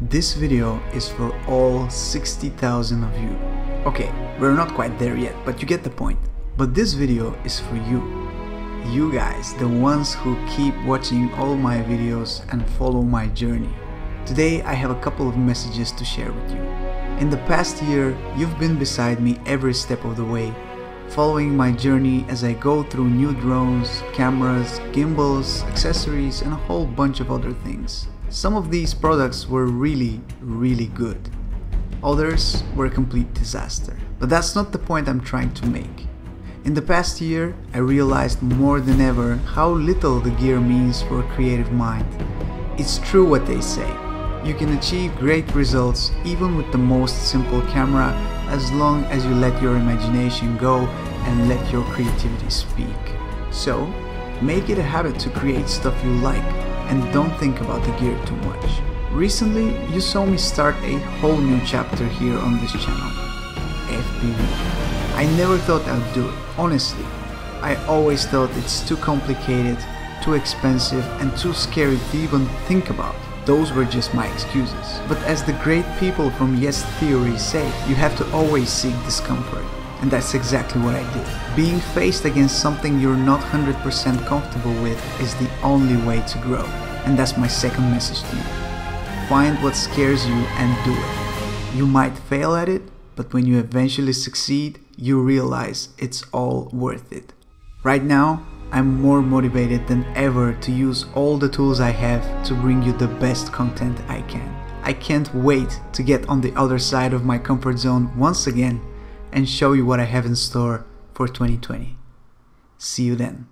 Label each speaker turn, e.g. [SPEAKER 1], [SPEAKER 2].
[SPEAKER 1] This video is for all 60,000 of you. Okay, we're not quite there yet, but you get the point. But this video is for you. You guys, the ones who keep watching all my videos and follow my journey. Today I have a couple of messages to share with you. In the past year, you've been beside me every step of the way, following my journey as I go through new drones, cameras, gimbals, accessories, and a whole bunch of other things. Some of these products were really good. Others were a complete disaster. But that's not the point I'm trying to make. In the past year, I realized more than ever how little the gear means for a creative mind. It's true what they say. You can achieve great results even with the most simple camera as long as you let your imagination go and let your creativity speak. So, make it a habit to create stuff you like and don't think about the gear too much. Recently, you saw me start a whole new chapter here on this channel, FPV. I never thought I'd do it, honestly. I always thought it's too complicated, too expensive, and too scary to even think about. Those were just my excuses. But as the great people from Yes Theory say, you have to always seek discomfort. And that's exactly what I did. Being faced against something you're not 100% comfortable with is the only way to grow. And that's my second message to you. Find what scares you and do it. You might fail at it, but when you eventually succeed, you realize it's all worth it. Right now, I'm more motivated than ever to use all the tools I have to bring you the best content I can. I can't wait to get on the other side of my comfort zone once again and show you what I have in store for 2020. See you then.